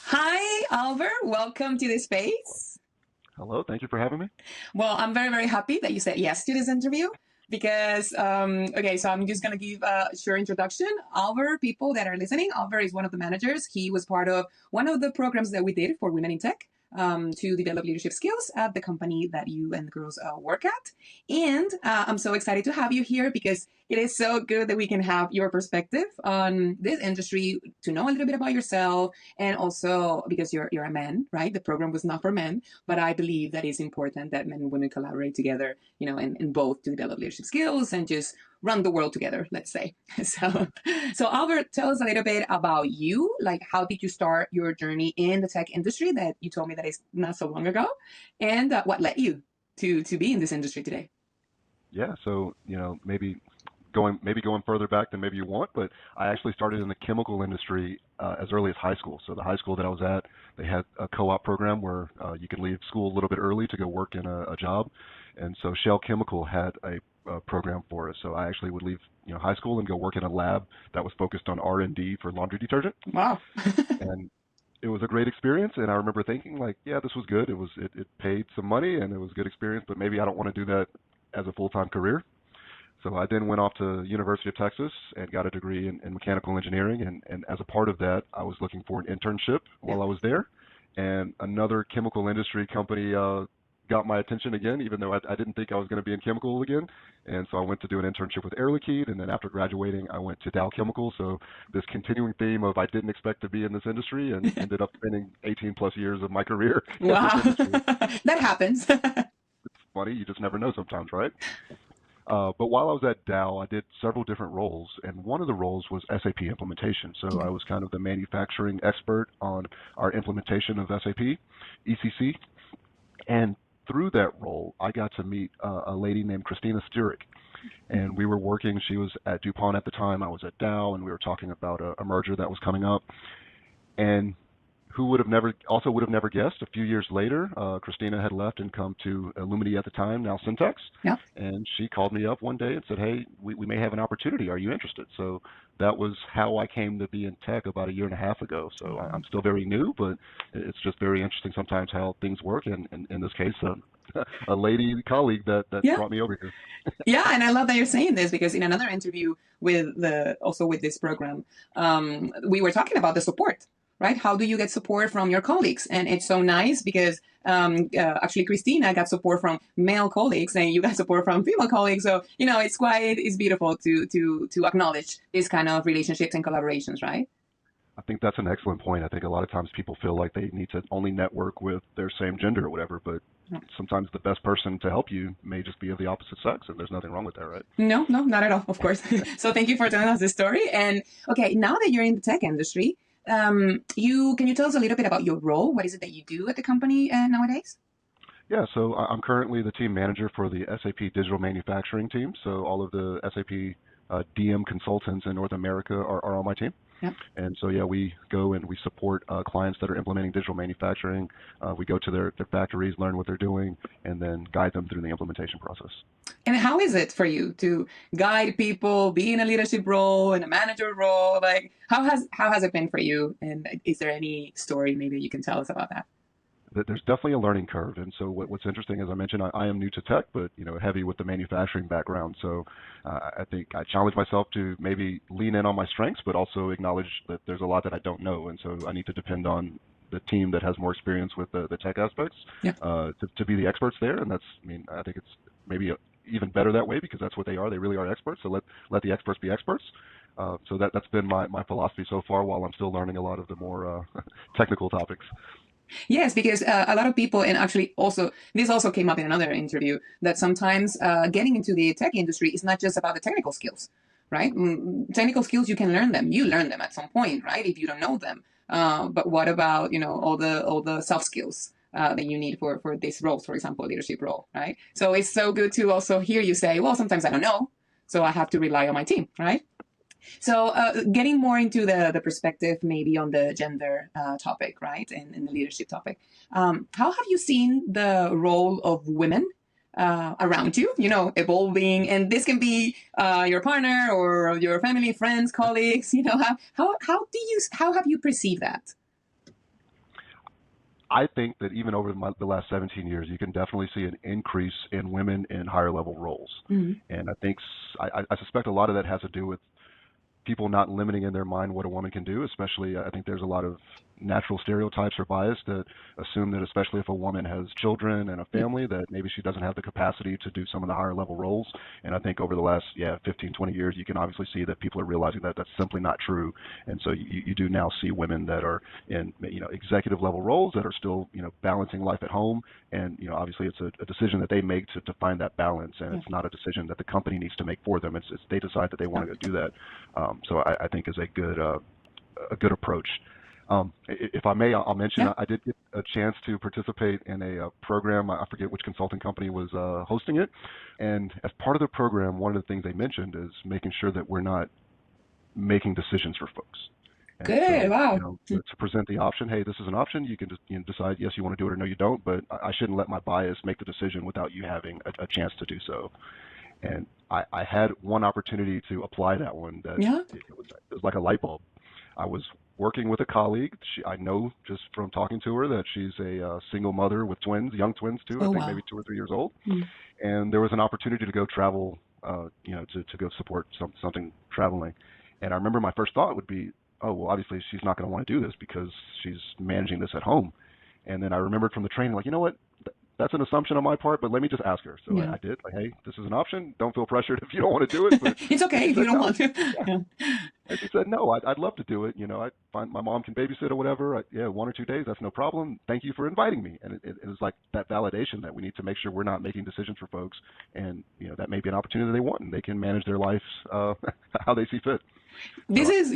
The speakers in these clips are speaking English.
Hi, Albert. Welcome to the space. Hello, thank you for having me. Well, I'm very, very happy that you said yes to this interview because, okay, so I'm just going to give a short introduction. Albert, people that are listening, Albert is one of the managers. He was part of one of the programs that we did for women in tech. To develop leadership skills at the company that you and the girls work at. And I'm so excited to have you here because it is so good that we can have your perspective on this industry, to know a little bit about yourself, and also because you're a man, right? The program was not for men, but I believe that it's important that men and women collaborate together, in both to develop leadership skills and just run the world together, let's say. So Albert, tell us a little bit about you. Like, how did you start your journey in the tech industry that you told me that is not so long ago, and what led you to be in this industry today? Yeah, so maybe going further back than maybe you want, but I actually started in the chemical industry as early as high school. So the high school that I was at, they had a co-op program where you could leave school a little bit early to go work in a job, and so Shell Chemical had a program for us. So I actually would leave high school and go work in a lab that was focused on R&D for laundry detergent, Wow. and it was a great experience. And I remember thinking like, yeah, this was good. It paid some money and it was a good experience, but maybe I don't want to do that as a full-time career. So I then went off to University of Texas and got a degree in mechanical engineering. And as a part of that, I was looking for an internship Yeah. while I was there. And another chemical industry company got my attention again, even though I didn't think I was going to be in chemical again. And so I went to do an internship with Air Liquide. And then after graduating, I went to Dow Chemical. So this continuing theme of I didn't expect to be in this industry and ended up spending 18 plus years of my career in this Wow. industry. That happens. Funny, you just never know sometimes, right? But while I was at Dow, I did several different roles, and one of the roles was SAP implementation. So I Okay. was kind of the manufacturing expert on our implementation of SAP, ECC, and through that role, I got to meet a lady named Christina Sturek, and we were working. She was at DuPont at the time. I was at Dow, and we were talking about a merger that was coming up. And who would have never guessed? A few years later, Christina had left and come to Illumity at the time, now Syntax, Yeah. and she called me up one day and said, "Hey, we may have an opportunity. Are you interested?" So that was how I came to be in tech about a year and a half ago. So I'm still very new, but it's just very interesting sometimes how things work. And in this case, a lady colleague that Yeah. brought me over here. Yeah, and I love that you're saying this because in another interview with this program, we were talking about the support, right? How do you get support from your colleagues? And it's so nice because actually Christina got support from male colleagues, and you got support from female colleagues. So it's beautiful to acknowledge this kind of relationships and collaborations, right? I think that's an excellent point. I think a lot of times people feel like they need to only network with their same gender or whatever, but sometimes the best person to help you may just be of the opposite sex, and there's nothing wrong with that, right? No, no, not at all, of course. So thank you for telling us this story. And okay, now that you're in the tech industry, you can you tell us a little bit about your role? What is it that you do at the company nowadays? Yeah, so I'm currently the team manager for the SAP digital manufacturing team. So all of the SAP DM consultants in North America are on my team. Yep. And so, yeah, we go and we support clients that are implementing digital manufacturing. We go to their factories, learn what they're doing, and then guide them through the implementation process. And how is it for you to guide people, be in a leadership role, in a manager role? Like, how has it been for you? And is there any story maybe you can tell us about that? There's definitely a learning curve. And so what's interesting, as I mentioned, I am new to tech, but heavy with the manufacturing background. So I think I challenge myself to maybe lean in on my strengths, but also acknowledge that there's a lot that I don't know. And so I need to depend on the team that has more experience with the tech aspects Yeah. to be the experts there. And I think it's maybe even better that way because that's what they are. They really are experts. So let the experts be experts. So that's been my philosophy so far while I'm still learning a lot of the more technical topics. Yes, because a lot of people, and actually also, this also came up in another interview, that sometimes getting into the tech industry is not just about the technical skills, right? Technical skills, you can learn them. You learn them at some point, right? If you don't know them. But what about, all the soft skills that you need for this role, for example, leadership role, right? So it's so good to also hear you say, well, sometimes I don't know, so I have to rely on my team, right? So, getting more into the perspective, maybe on the gender topic, right, and the leadership topic. How have you seen the role of women around you? Evolving, and this can be your partner or your family, friends, colleagues. How have you perceived that? I think that even over the last 17 years, you can definitely see an increase in women in higher level roles. Mm-hmm. And I think I suspect a lot of that has to do with people not limiting in their mind what a woman can do. Especially, I think there's a lot of natural stereotypes or bias that assume that, especially if a woman has children and a family, that maybe she doesn't have the capacity to do some of the higher level roles. And I think over the last 15, 20 years, you can obviously see that people are realizing that that's simply not true. And so you do now see women that are in executive level roles that are still balancing life at home. And obviously it's a decision that they make to find that balance, and it's not a decision that the company needs to make for them. It's they decide that they want to go do that. So I think is a good approach. If I may, I'll mention I did get a chance to participate in a program. I forget which consulting company was hosting it. And as part of the program, one of the things they mentioned is making sure that we're not making decisions for folks. And Good. so, Wow. to present the option, hey, this is an option. You can just decide, yes, you want to do it or no, you don't. But I shouldn't let my bias make the decision without you having a chance to do so. And I had one opportunity to apply that one that it was like a light bulb. I was working with a colleague. I know just from talking to her that she's a single mother with twins, young twins too, I think maybe 2 or 3 years old. And there was an opportunity to go travel, to go support something traveling. And I remember my first thought would be, oh, well, obviously she's not going to want to do this because she's managing this at home. And then I remembered from the training, like, you know what? That's an assumption on my part, but let me just ask her. So I did, like, hey, this is an option. Don't feel pressured if you don't want to do it. But it's okay if you don't want to. And she said, no, I'd love to do it. I find my mom can babysit or whatever. 1 or 2 days, that's no problem. Thank you for inviting me. And it was like that validation that we need to make sure we're not making decisions for folks. And, that may be an opportunity they want, and they can manage their lives how they see fit. This is,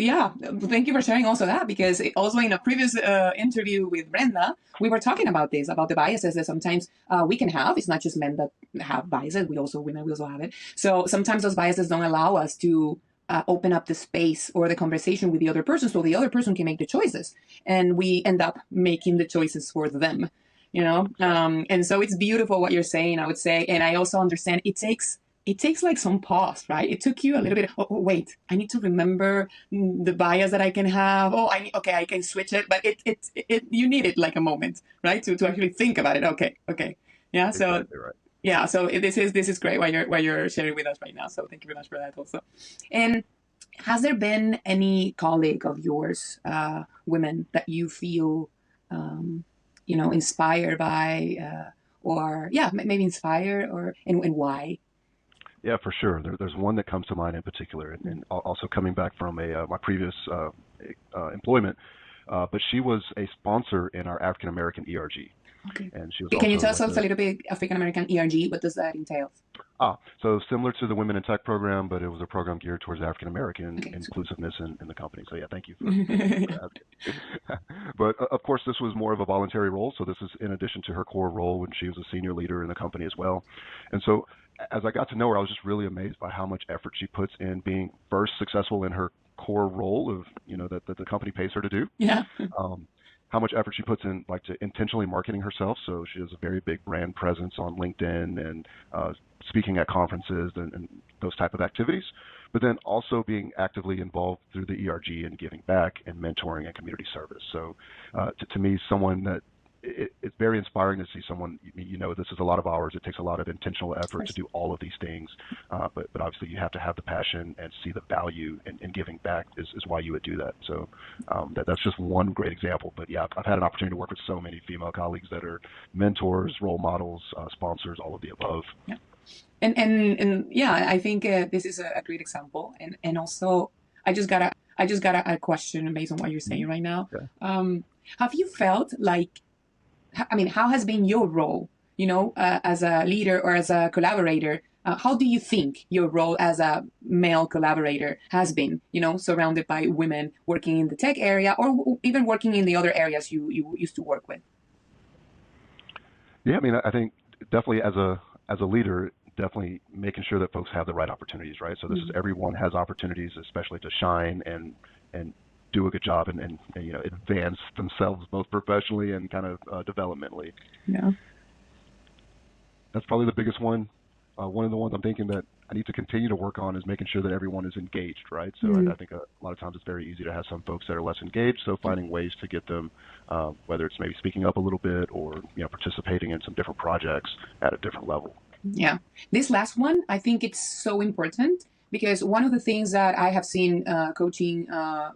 thank you for sharing also that, because also in a previous interview with Brenda, we were talking about this, about the biases that sometimes we can have. It's not just men that have biases. Women, we also have it. So sometimes those biases don't allow us to open up the space or the conversation with the other person so the other person can make the choices. And we end up making the choices for them, and so it's beautiful what you're saying, I would say. And I also understand it takes like some pause, right? It took you a little bit. Oh, wait, I need to remember the bias that I can have. Oh, I can switch it, but you need it like a moment, right? To actually think about it. Okay, yeah. So exactly right. Yeah, so this is great what you're sharing with us right now. So thank you very much for that also. And has there been any colleague of yours, women, that you feel, inspired by, or maybe inspired, and why? Yeah, for sure. There's one that comes to mind in particular, and also coming back from my previous employment, but she was a sponsor in our African American ERG. Okay. And she was Can you also tell us a little bit African American ERG? What does that entail? So similar to the Women in Tech program, but it was a program geared towards African American inclusiveness in the company. So thank you for asking. But of course, this was more of a voluntary role. So this is in addition to her core role when she was a senior leader in the company as well. And so as I got to know her, I was just really amazed by how much effort she puts in being first successful in her core role of that the company pays her to do. Yeah. How much effort she puts in, like, to intentionally marketing herself. So she has a very big brand presence on LinkedIn and speaking at conferences and those type of activities. But then also being actively involved through the ERG and giving back and mentoring and community service. So to me, someone that it's very inspiring to see someone, this is a lot of hours. It takes a lot of intentional effort to do all of these things. But obviously you have to have the passion and see the value in giving back is why you would do that. So that's just one great example. But I've had an opportunity to work with so many female colleagues that are mentors, role models, sponsors, all of the above. Yeah. And I think this is a great example. And also I just got a question based on what you're saying right now. Okay. Have you felt like, how has been your role, as a leader or as a collaborator? How do you think your role as a male collaborator has been, surrounded by women working in the tech area or even working in the other areas you used to work with? Yeah, I think definitely as a leader, definitely making sure that folks have the right opportunities, right? So this is everyone has opportunities, especially to shine and do a good job and advance themselves both professionally and kind of developmentally. Yeah, that's probably the biggest one. One of the ones I'm thinking that I need to continue to work on is making sure that everyone is engaged, right? So Mm. I think a lot of times it's very easy to have some folks that are less engaged. So finding ways to get them, whether it's maybe speaking up a little bit or participating in some different projects at a different level. Yeah. This last one, I think it's so important because one of the things that I have seen coaching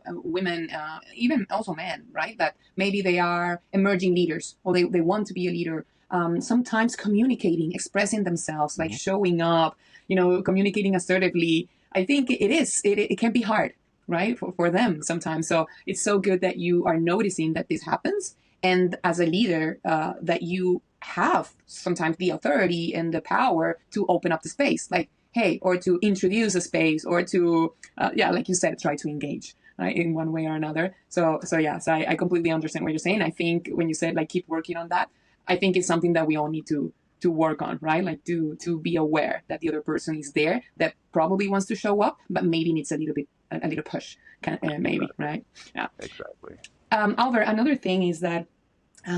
women, even also men, right, that maybe they are emerging leaders or they want to be a leader. Sometimes communicating, expressing themselves, like Mm-hmm. showing up, communicating assertively. I think it can be hard, right, for them sometimes. So it's so good that you are noticing that this happens. And as a leader, that you have sometimes the authority and the power to open up the space, like, hey, or to introduce a space, or to, yeah, like you said, try to engage, right, in one way or another. So yes, I completely understand what you're saying. I think when you said like keep working on that, I think it's something that we all need to work on, right? Like to be aware that the other person is there, that probably wants to show up, but maybe needs a little push, maybe, Exactly. right? Yeah. Exactly. Albert, another thing is that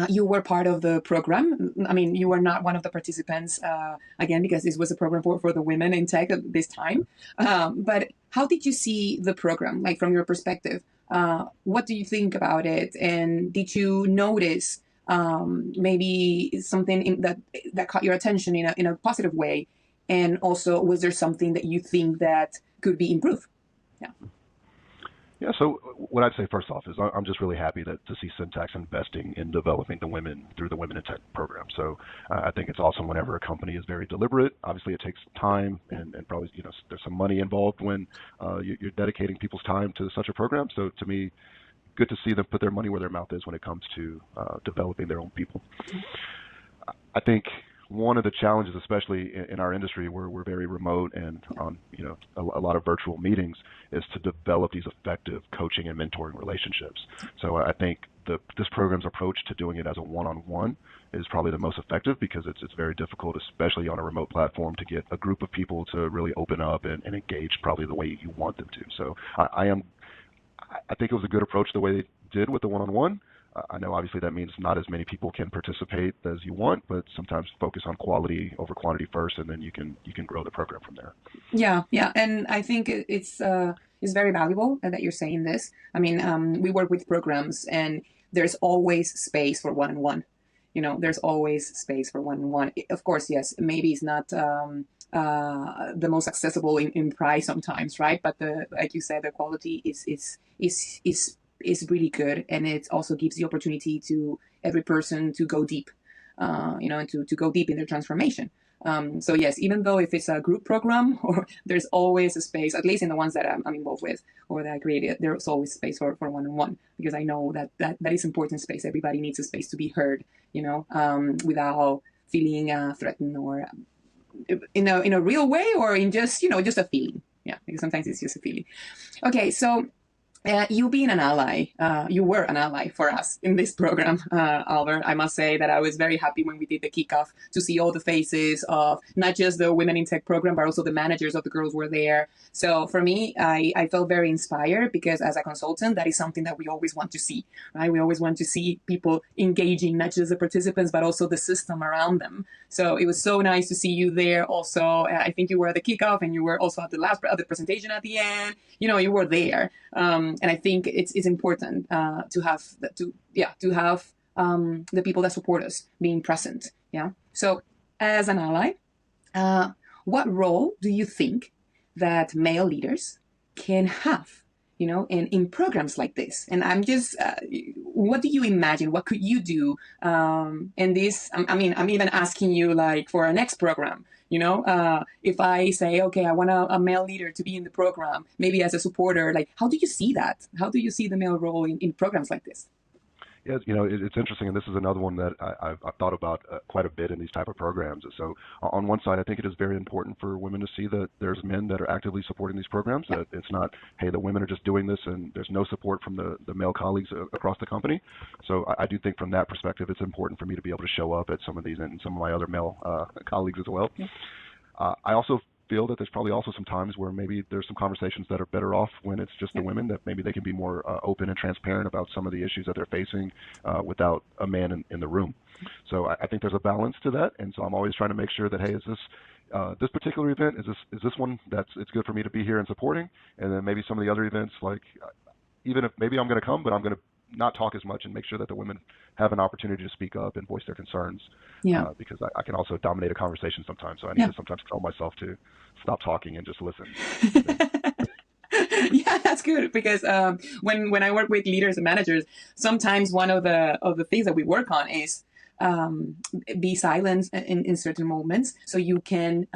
you were part of the program. I mean, you were not one of the participants, again, because this was a program for the women in tech at this time. But how did you see the program, like from your perspective? What do you think about it? And did you notice maybe something that caught your attention in a positive way? And also, was there something that you think that could be improved? Yeah. Yeah, so what I'd say first off is I'm just really happy to see Syntax investing in developing the women through the Women in Tech program. So I think it's awesome whenever a company is very deliberate. Obviously, it takes time and probably there's some money involved when you're dedicating people's time to such a program. So to me, good to see them put their money where their mouth is when it comes to developing their own people. I think one of the challenges, especially in our industry where we're very remote and on a lot of virtual meetings, is to develop these effective coaching and mentoring relationships. So I think this program's approach to doing it as a one-on-one is probably the most effective because it's very difficult, especially on a remote platform, to get a group of people to really open up and engage probably the way you want them to. So I think it was a good approach the way they did with the one-on-one. I know obviously that means not as many people can participate as you want, but sometimes focus on quality over quantity first, and then you can grow the program from there. Yeah, yeah, and I think it's very valuable that you're saying this. I mean, we work with programs, and there's always space for one-on-one. There's always space for one-on-one. Of course, yes, maybe it's not the most accessible in price sometimes, right? But like you said, the quality is really good, and it also gives the opportunity to every person to go deep, and to go deep in their transformation. So yes, even though if it's a group program, or there's always a space, at least in the ones that I'm involved with or that I created, there's always space for one-on-one, because I know that is important space. Everybody needs a space to be heard, without feeling threatened, or in a real way, or in just a feeling. Yeah, because sometimes it's just a feeling. Okay, so you being an ally, you were an ally for us in this program, Albert. I must say that I was very happy when we did the kickoff to see all the faces of not just the Women in Tech program, but also the managers of the girls were there. So for me, I felt very inspired, because as a consultant, that is something that we always want to see, right? We always want to see people engaging, not just the participants, but also the system around them. So it was so nice to see you there also. I think you were at the kickoff, and you were also at the presentation at the end. You were there. And I think it's important to have the people that support us being present. Yeah. So as an ally, what role do you think that male leaders can have, in programs like this? And I'm just, what do you imagine? What could you do? And this, I mean, I'm even asking you like for our next program. If I say, okay, I want a male leader to be in the program, maybe as a supporter, like, how do you see that? How do you see the male role in programs like this? Yeah, it's interesting, and this is another one that I've thought about quite a bit in these type of programs. So on one side, I think it is very important for women to see that there's men that are actively supporting these programs, that it's not, hey, the women are just doing this and there's no support from the male colleagues across the company. So I do think from that perspective, it's important for me to be able to show up at some of these and some of my other male colleagues as well. Yeah. I also feel that there's probably also some times where maybe there's some conversations that are better off when it's just the women, that maybe they can be more open and transparent about some of the issues that they're facing without a man in the room. So I think there's a balance to that, and so I'm always trying to make sure that, hey, this particular event is this one it's good for me to be here and supporting, and then maybe some of the other events, like even if maybe I'm going to come, but I'm going to not talk as much and make sure that the women have an opportunity to speak up and voice their concerns, Yeah. because I can also dominate a conversation sometimes, so I need Yeah. to sometimes tell myself to stop talking and just listen. Yeah, that's good because when I work with leaders and managers, sometimes one of the things that we work on is be silent in certain moments, so you can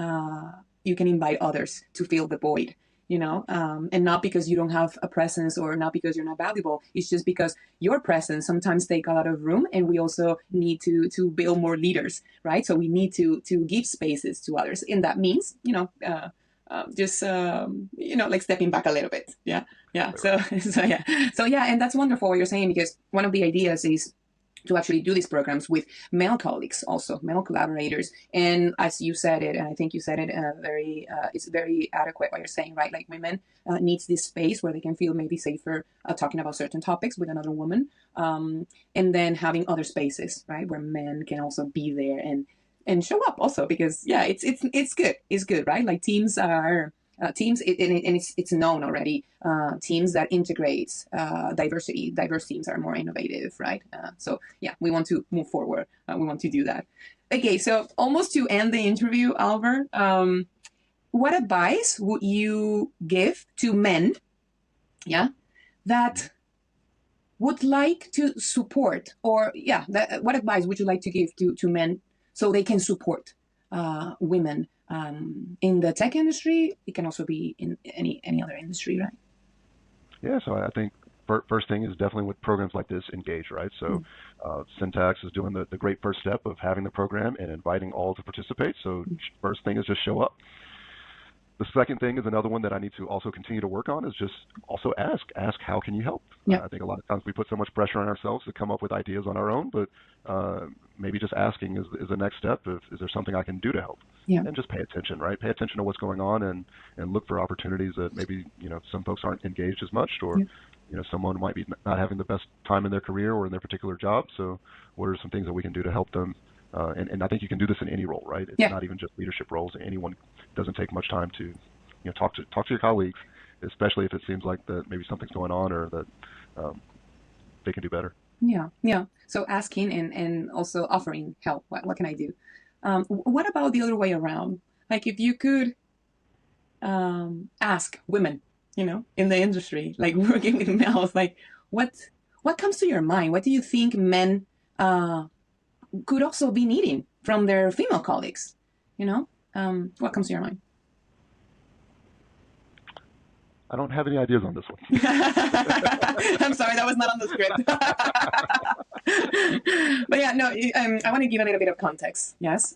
invite others to fill the void. And not because you don't have a presence or not because you're not valuable. It's just because your presence sometimes take a lot of room, and we also need to build more leaders, right? So we need to give spaces to others, and that means just like stepping back a little bit. Yeah. So yeah, and that's wonderful what you're saying, because one of the ideas is to actually do these programs with male colleagues, also male collaborators. And as you said it, and I think you said it it's very adequate what you're saying, right? Like women needs this space where they can feel maybe safer talking about certain topics with another woman, and then having other spaces, right, where men can also be there and show up also, because it's good, right? Like teams are teams, and it's known already. Teams that integrate diverse teams are more innovative, right? So yeah, we want to move forward. We want to do that. Okay, so almost to end the interview, Albert, what advice would you give to men, yeah, that would like to support, or what advice would you like to give to men so they can support women in the tech industry? It can also be in any other industry, right? Yeah, so I think first thing is definitely with programs like this, engage, right? So Syntax is doing the great first step of having the program and inviting all to participate. So first thing is just show up. The second thing is another one that I need to also continue to work on, is just also ask how can you help? I think a lot of times we put so much pressure on ourselves to come up with ideas on our own, but maybe just asking is the next step. Is there something I can do to help? And just pay attention, right? Pay attention to what's going on, and look for opportunities that maybe some folks aren't engaged as much, or someone might be not having the best time in their career or in their particular job. So what are some things that we can do to help them? And I think you can do this in any role, right? It's not even just leadership roles. Anyone. Doesn't take much time to talk to your colleagues, especially if it seems like that maybe something's going on, or that they can do better. Yeah. So asking and also offering help. What can I do? What about the other way around? Like if you could ask women, in the industry, like working with males, like what comes to your mind? What do you think men could also be needing from their female colleagues? What comes to your mind? I don't have any ideas on this one. I'm sorry, that was not on the script. But yeah, no, I want to give a little bit of context, yes,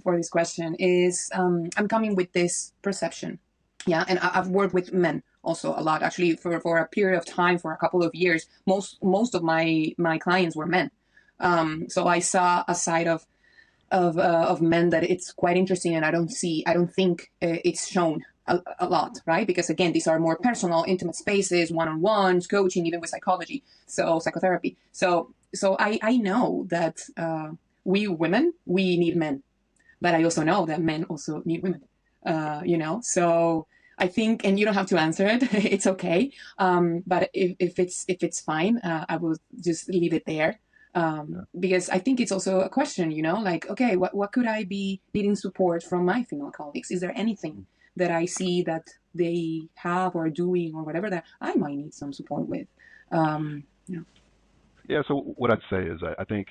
for this question. Is I'm coming with this perception. Yeah, and I've worked with men also a lot, actually, for a period of time, for a couple of years. Most of my clients were men. So I saw a side of men that it's quite interesting, and I don't think it's shown a lot, right? Because again, these are more personal, intimate spaces, one-on-ones, coaching, even with psychology, so psychotherapy. So I know that we women, we need men, but I also know that men also need women. So I think, and you don't have to answer it, it's okay. But if it's fine, I will just leave it there. Because I think it's also a question, like, okay, what could I be needing support from my female colleagues? Is there anything that I see that they have or doing or whatever that I might need some support with? Yeah, so what I'd say is I think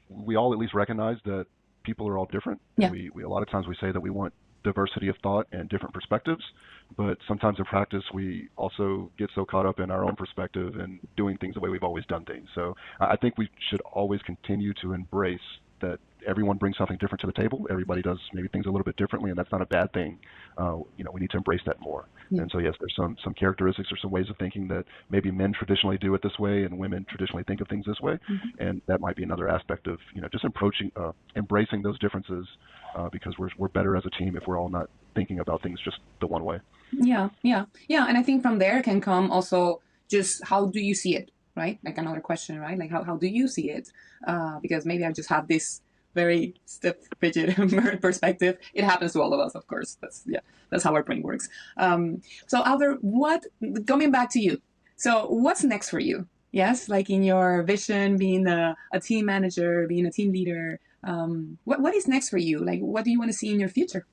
we all at least recognize that people are all different. Yeah. We a lot of times we say that we want diversity of thought and different perspectives, but sometimes in practice we also get so caught up in our own perspective and doing things the way we've always done things. So I think we should always continue to embrace that everyone brings something different to the table. Everybody does maybe things a little bit differently, and that's not a bad thing. We need to embrace that more. Yeah. And so yes, there's some characteristics or some ways of thinking that maybe men traditionally do it this way and women traditionally think of things this way, and that might be another aspect of just embracing those differences, because we're better as a team if we're all not thinking about things just the one way. Yeah, and I think from there can come also just how do you see it, right? Like another question, right? Like how do you see it? Because maybe I just have this very stiff, rigid perspective. It happens to all of us, of course. That's how our brain works. So Albert, coming back to you. So what's next for you? Yes, like in your vision, being a team manager, being a team leader. What is next for you? Like, what do you want to see in your future?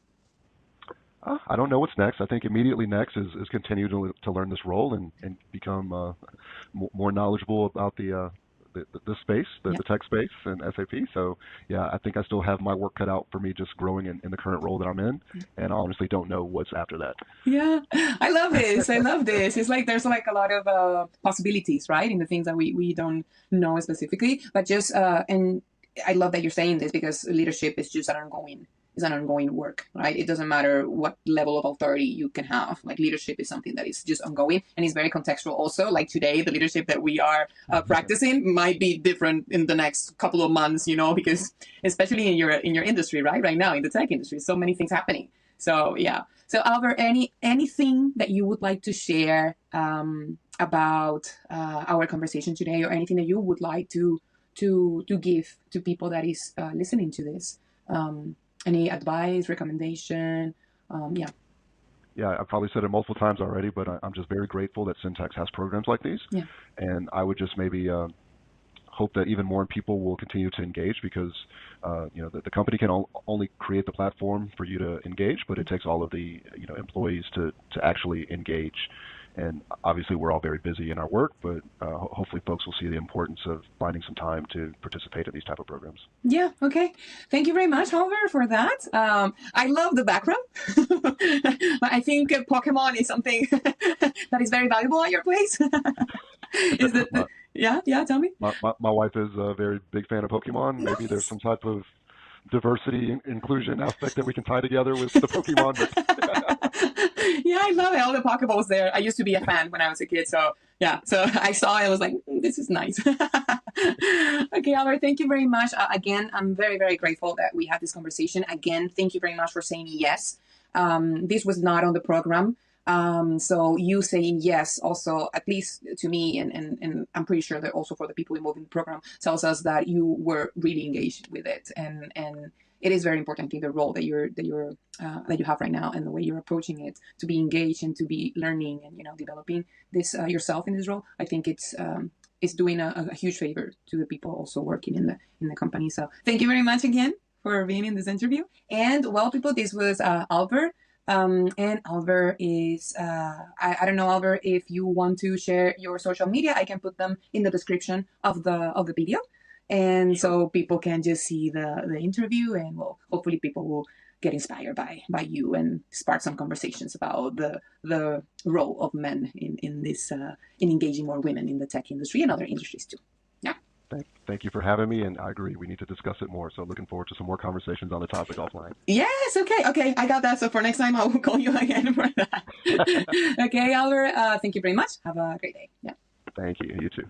I don't know what's next. I think immediately next is continue to learn this role and become more knowledgeable about the space, the tech space and SAP. So yeah, I think I still have my work cut out for me just growing in the current role that I'm in, and I honestly don't know what's after that. Yeah, I love this. I love this. It's like there's like a lot of possibilities, right, in the things that we don't know specifically, but just and I love that you're saying this because leadership is just an ongoing work, right? It doesn't matter what level of authority you can have. Like leadership is something that is just ongoing and is very contextual also. Like today, the leadership that we are practicing might be different in the next couple of months, because especially in your industry, right now in the tech industry, so many things happening. So yeah. So Albert, anything that you would like to share about our conversation today, or anything that you would like to give to people that is listening to this? Any advice, recommendation? Yeah, I've probably said it multiple times already, but I'm just very grateful that Syntax has programs like these. Yeah. And I would just maybe hope that even more people will continue to engage because, the company can only create the platform for you to engage, but it takes all of the, employees to actually engage. And obviously, we're all very busy in our work, but hopefully folks will see the importance of finding some time to participate in these type of programs. Yeah, okay. Thank you very much, Albert, for that. I love the background. I think Pokemon is something that is very valuable at your place. Yeah, tell me. My wife is a very big fan of Pokemon. Nice. Maybe there's some type of diversity inclusion aspect that we can tie together with the Pokemon. Yeah, I love it. All the Pokeballs there. I used to be a fan when I was a kid. So yeah, so I saw it. I was like, this is nice. Okay, Albert, thank you very much. Again, I'm very, very grateful that we had this conversation. Again, thank you very much for saying yes. This was not on the program. So you saying yes also, at least to me, and I'm pretty sure that also for the people involved in the program, tells us that you were really engaged with it. And it is very important, I think, the role that you have right now and the way you're approaching it, to be engaged and to be learning and, developing this yourself in this role. I think it's doing a huge favor to the people also working in the company. So thank you very much again for being in this interview. And well, people, this was Albert. And Albert is, I don't know, Albert, if you want to share your social media, I can put them in the description of the video. And so people can just see the interview, and well, hopefully people will get inspired by you and spark some conversations about the role of men in this, in engaging more women in the tech industry and other industries too. Yeah. Thank you for having me, and I agree. We need to discuss it more. So looking forward to some more conversations on the topic offline. Yes, okay, I got that. So for next time, I will call you again for that. Okay, Albert, thank you very much. Have a great day. Yeah. Thank you. You too.